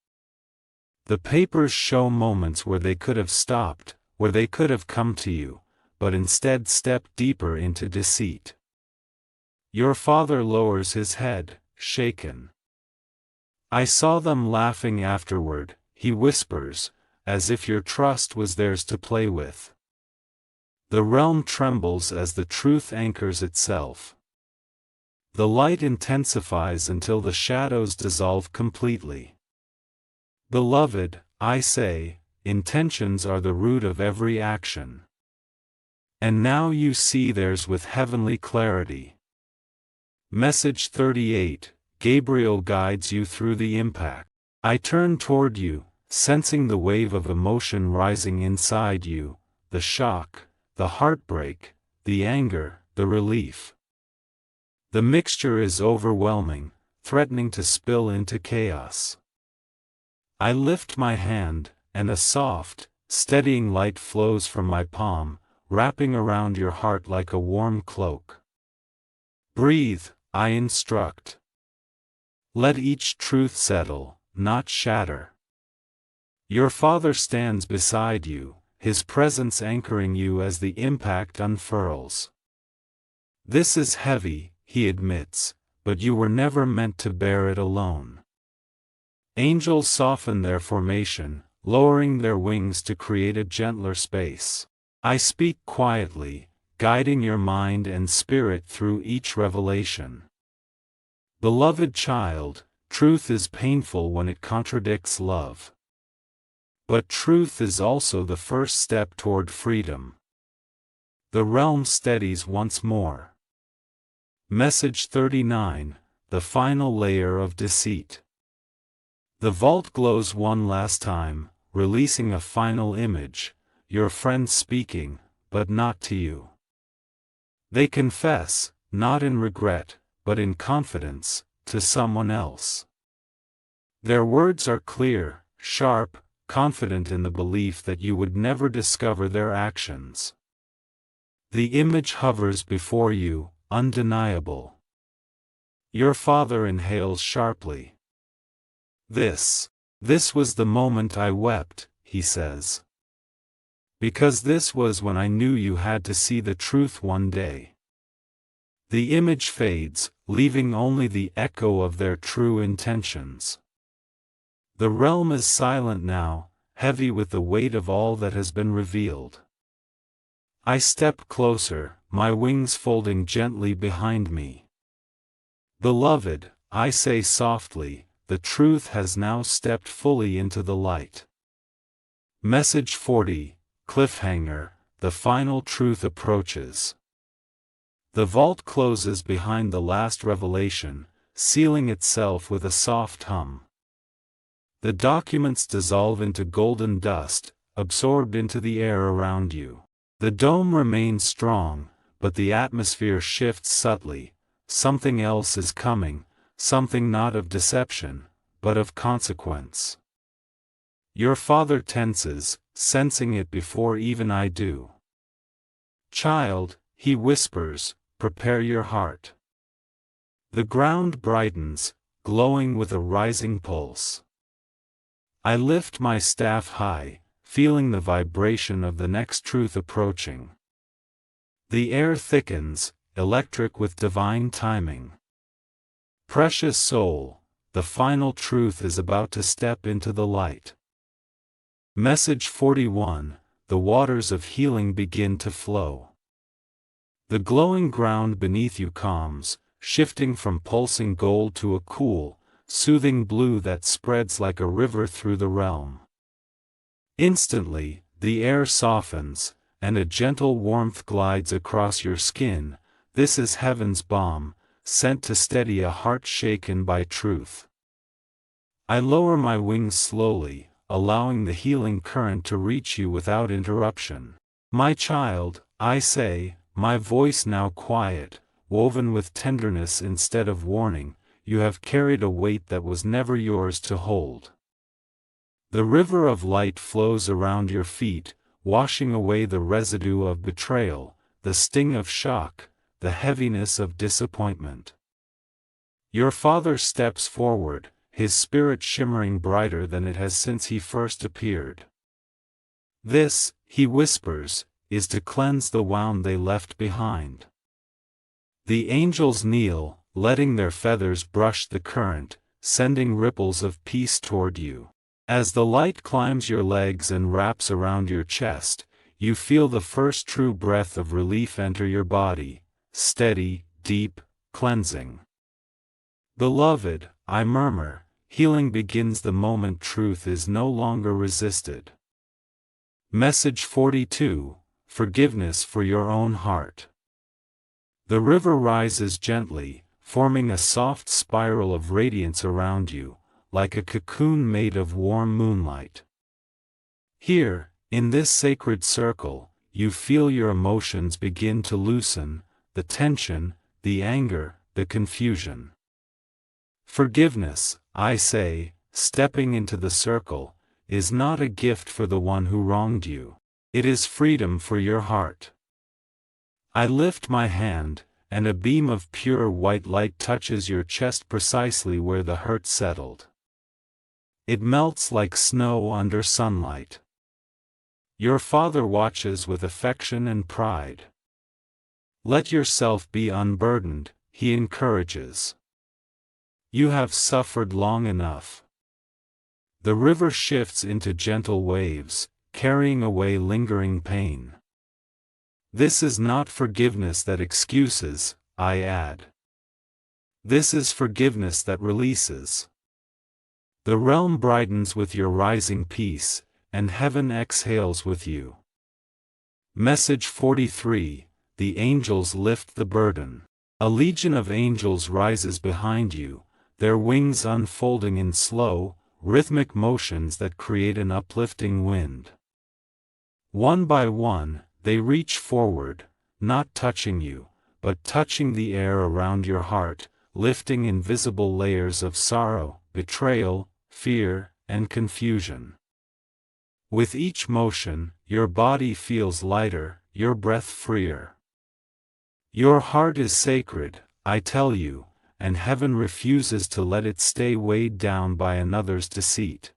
The papers show moments where they could have stopped, where they could have come to you, but instead stepped deeper into deceit. Your father lowers his head, shaken. I saw them laughing afterward, he whispers, as if your trust was theirs to play with. The realm trembles as the truth anchors itself. The light intensifies until the shadows dissolve completely. Beloved, I say, intentions are the root of every action. And now you see theirs with heavenly clarity. Message 38, Gabriel guides you through the impact. I turn toward you, sensing the wave of emotion rising inside you, the shock, the heartbreak, the anger, the relief. The mixture is overwhelming, threatening to spill into chaos. I lift my hand, and a soft, steadying light flows from my palm, wrapping around your heart like a warm cloak. Breathe, I instruct. Let each truth settle, not shatter. Your father stands beside you, his presence anchoring you as the impact unfurls. This is heavy, he admits, but you were never meant to bear it alone. Angels soften their formation, lowering their wings to create a gentler space. I speak quietly, guiding your mind and spirit through each revelation. Beloved child, truth is painful when it contradicts love. But truth is also the first step toward freedom. The realm steadies once more. Message 39, the final layer of deceit. The vault glows one last time, releasing a final image, your friend speaking, but not to you. They confess, not in regret, but in confidence, to someone else. Their words are clear, sharp, confident in the belief that you would never discover their actions. The image hovers before you, undeniable. Your father inhales sharply. This was the moment I wept, he says. Because this was when I knew you had to see the truth one day. The image fades, leaving only the echo of their true intentions. The realm is silent now, heavy with the weight of all that has been revealed. I step closer, my wings folding gently behind me. Beloved, I say softly, the truth has now stepped fully into the light. Message 40, Cliffhanger, the final truth approaches. The vault closes behind the last revelation, sealing itself with a soft hum. The documents dissolve into golden dust, absorbed into the air around you. The dome remains strong, but the atmosphere shifts subtly. Something else is coming, something not of deception, but of consequence. Your father tenses, sensing it before even I do. Child, he whispers, prepare your heart. The ground brightens, glowing with a rising pulse. I lift my staff high, feeling the vibration of the next truth approaching. The air thickens, electric with divine timing. Precious soul, the final truth is about to step into the light. Message 41, the waters of healing begin to flow. The glowing ground beneath you calms, shifting from pulsing gold to a cool, soothing blue that spreads like a river through the realm. Instantly, the air softens, and a gentle warmth glides across your skin. This is heaven's balm, sent to steady a heart shaken by truth. I lower my wings slowly, allowing the healing current to reach you without interruption. My child, I say, my voice now quiet, woven with tenderness instead of warning, you have carried a weight that was never yours to hold. The river of light flows around your feet, washing away the residue of betrayal, the sting of shock, the heaviness of disappointment. Your father steps forward, his spirit shimmering brighter than it has since he first appeared. This, he whispers, is to cleanse the wound they left behind. The angels kneel, letting their feathers brush the current, sending ripples of peace toward you. As the light climbs your legs and wraps around your chest, you feel the first true breath of relief enter your body, steady, deep, cleansing. Beloved, I murmur, healing begins the moment truth is no longer resisted. Message 42, forgiveness for your own heart. The river rises gently, forming a soft spiral of radiance around you, like a cocoon made of warm moonlight. Here, in this sacred circle, you feel your emotions begin to loosen, the tension, the anger, the confusion. Forgiveness, I say, stepping into the circle, is not a gift for the one who wronged you. It is freedom for your heart. I lift my hand, and a beam of pure white light touches your chest precisely where the hurt settled. It melts like snow under sunlight. Your father watches with affection and pride. Let yourself be unburdened, he encourages. You have suffered long enough. The river shifts into gentle waves, carrying away lingering pain. This is not forgiveness that excuses, I add. This is forgiveness that releases. The realm brightens with your rising peace, and heaven exhales with you. Message 43, the angels lift the burden. A legion of angels rises behind you, their wings unfolding in slow, rhythmic motions that create an uplifting wind. One by one, they reach forward, not touching you, but touching the air around your heart, lifting invisible layers of sorrow, betrayal, fear, and confusion. With each motion, your body feels lighter, your breath freer. Your heart is sacred, I tell you, and heaven refuses to let it stay weighed down by another's deceit.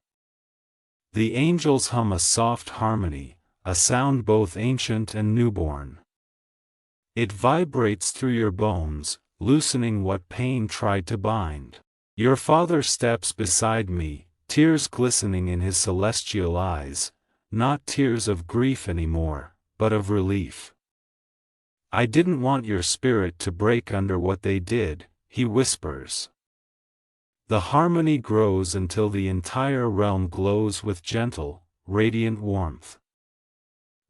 The angels hum a soft harmony, a sound both ancient and newborn. It vibrates through your bones, loosening what pain tried to bind. Your Father steps beside me, tears glistening in his celestial eyes, not tears of grief anymore, but of relief. I didn't want your spirit to break under what they did, he whispers. The harmony grows until the entire realm glows with gentle, radiant warmth.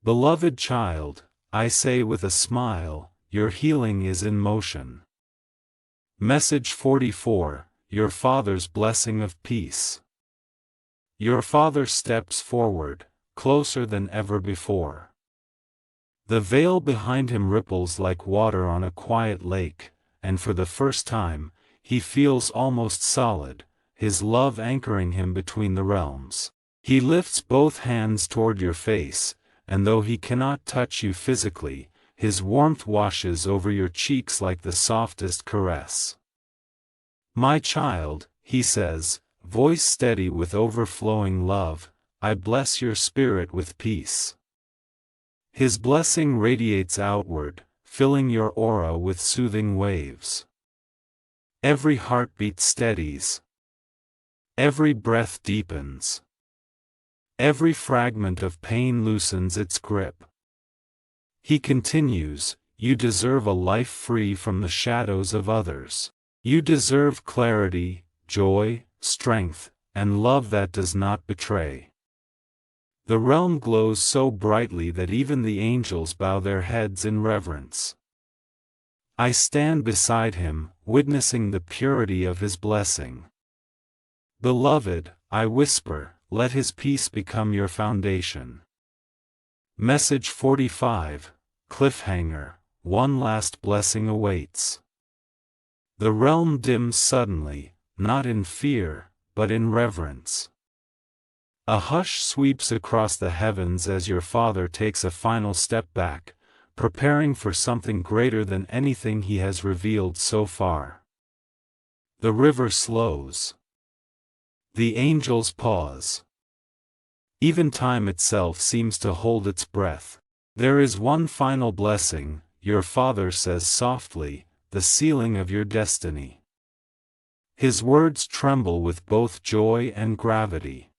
Beloved child, I say with a smile, your healing is in motion. Message 44, your Father's blessing of peace. Your Father steps forward, closer than ever before. The veil behind him ripples like water on a quiet lake, and for the first time, he feels almost solid, his love anchoring him between the realms. He lifts both hands toward your face, and though he cannot touch you physically, his warmth washes over your cheeks like the softest caress. My child, he says, voice steady with overflowing love, I bless your spirit with peace. His blessing radiates outward, filling your aura with soothing waves. Every heartbeat steadies. Every breath deepens. Every fragment of pain loosens its grip. He continues, you deserve a life free from the shadows of others. You deserve clarity, joy, strength, and love that does not betray. The realm glows so brightly that even the angels bow their heads in reverence. I stand beside him, witnessing the purity of his blessing. Beloved, I whisper, let his peace become your foundation. Message 45, cliffhanger, one last blessing awaits. The realm dims suddenly, not in fear, but in reverence. A hush sweeps across the heavens as your Father takes a final step back, preparing for something greater than anything he has revealed so far. The river slows. The angels pause. Even time itself seems to hold its breath. There is one final blessing, your Father says softly, the sealing of your destiny. His words tremble with both joy and gravity.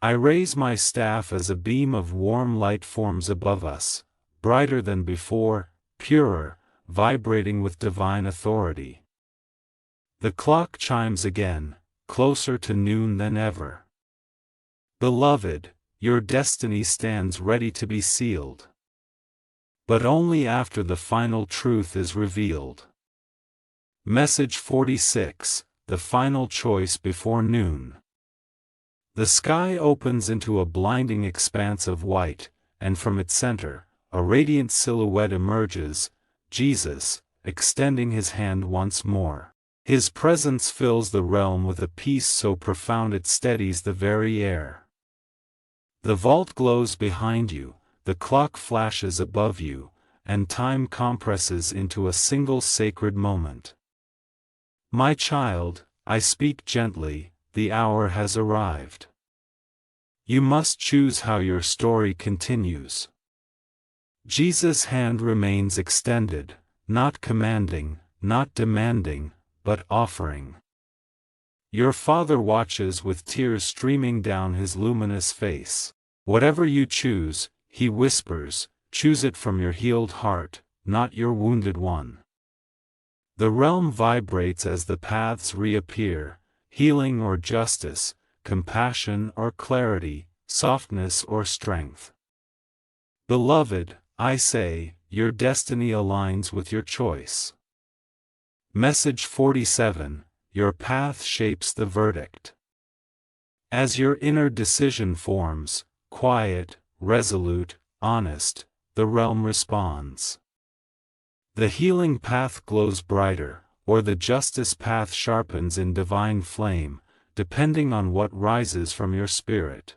I raise my staff as a beam of warm light forms above us, brighter than before, purer, vibrating with divine authority. The clock chimes again, closer to noon than ever. Beloved, your destiny stands ready to be sealed. But only after the final truth is revealed. Message 46, the final choice before noon. The sky opens into a blinding expanse of white, and from its center, a radiant silhouette emerges, Jesus, extending his hand once more. His presence fills the realm with a peace so profound it steadies the very air. The vault glows behind you, the clock flashes above you, and time compresses into a single sacred moment. My child, I speak gently, the hour has arrived. You must choose how your story continues. Jesus' hand remains extended, not commanding, not demanding, but offering. Your Father watches with tears streaming down his luminous face. Whatever you choose, he whispers, choose it from your healed heart, not your wounded one. The realm vibrates as the paths reappear, healing or justice, compassion or clarity, softness or strength. Beloved, I say, your destiny aligns with your choice. Message 47, your path shapes the verdict. As your inner decision forms, quiet, resolute, honest, the realm responds. The healing path glows brighter, or the justice path sharpens in divine flame, depending on what rises from your spirit.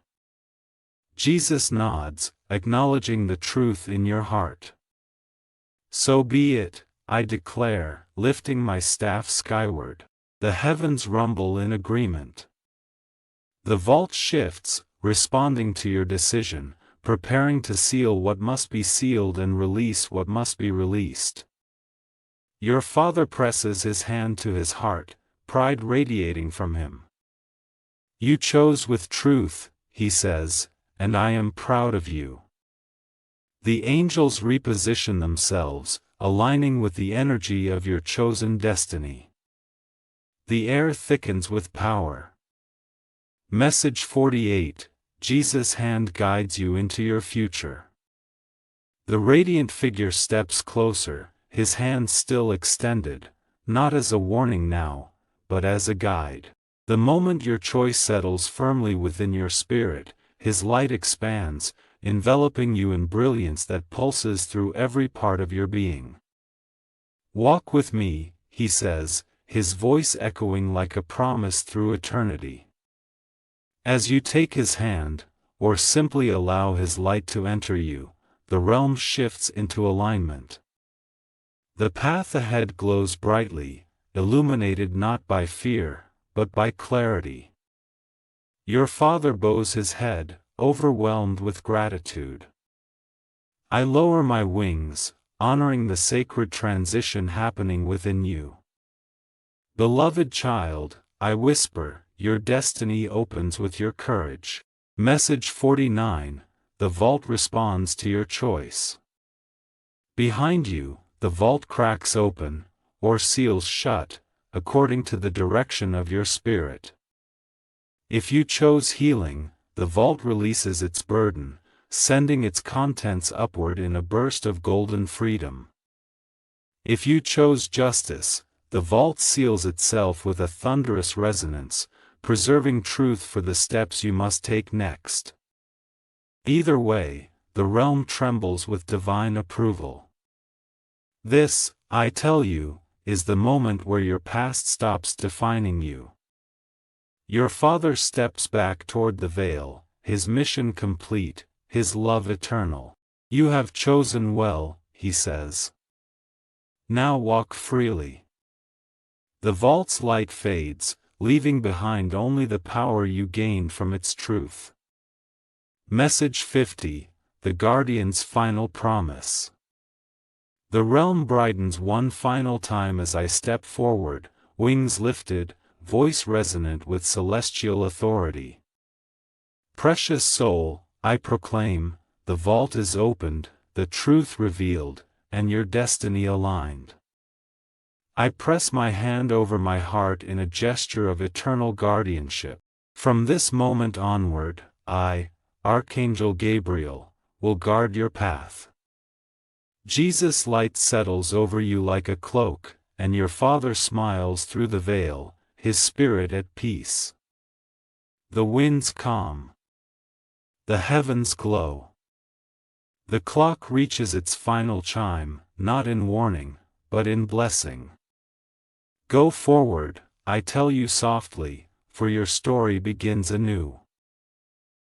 Jesus nods, acknowledging the truth in your heart. So be it, I declare, lifting my staff skyward. The heavens rumble in agreement. The vault shifts, responding to your decision, preparing to seal what must be sealed and release what must be released. Your Father presses his hand to his heart, pride radiating from him. You chose with truth, he says, and I am proud of you. The angels reposition themselves, aligning with the energy of your chosen destiny. The air thickens with power. Message 48, Jesus' hand guides you into your future. The radiant figure steps closer, his hand still extended, not as a warning now, but as a guide. The moment your choice settles firmly within your spirit, his light expands, enveloping you in brilliance that pulses through every part of your being. Walk with me, he says, his voice echoing like a promise through eternity. As you take his hand, or simply allow his light to enter you, the realm shifts into alignment. The path ahead glows brightly, illuminated not by fear, but by clarity. Your Father bows his head, overwhelmed with gratitude. I lower my wings, honoring the sacred transition happening within you. Beloved child, I whisper, your destiny opens with your courage. Message 49, the vault responds to your choice. Behind you, the vault cracks open, or seals shut, according to the direction of your spirit. If you chose healing, the vault releases its burden, sending its contents upward in a burst of golden freedom. If you chose justice, the vault seals itself with a thunderous resonance, preserving truth for the steps you must take next. Either way, the realm trembles with divine approval. This, I tell you, is the moment where your past stops defining you. Your Father steps back toward the veil, his mission complete, his love eternal. You have chosen well, he says. Now walk freely. The vault's light fades, leaving behind only the power you gained from its truth. Message 50, the Guardian's final promise. The realm brightens one final time as I step forward, wings lifted, voice resonant with celestial authority. Precious soul, I proclaim, the vault is opened, the truth revealed, and your destiny aligned. I press my hand over my heart in a gesture of eternal guardianship. From this moment onward, I, Archangel Gabriel, will guard your path. Jesus' light settles over you like a cloak, and your Father smiles through the veil, his spirit at peace. The winds calm. The heavens glow. The clock reaches its final chime, not in warning, but in blessing. Go forward, I tell you softly, for your story begins anew.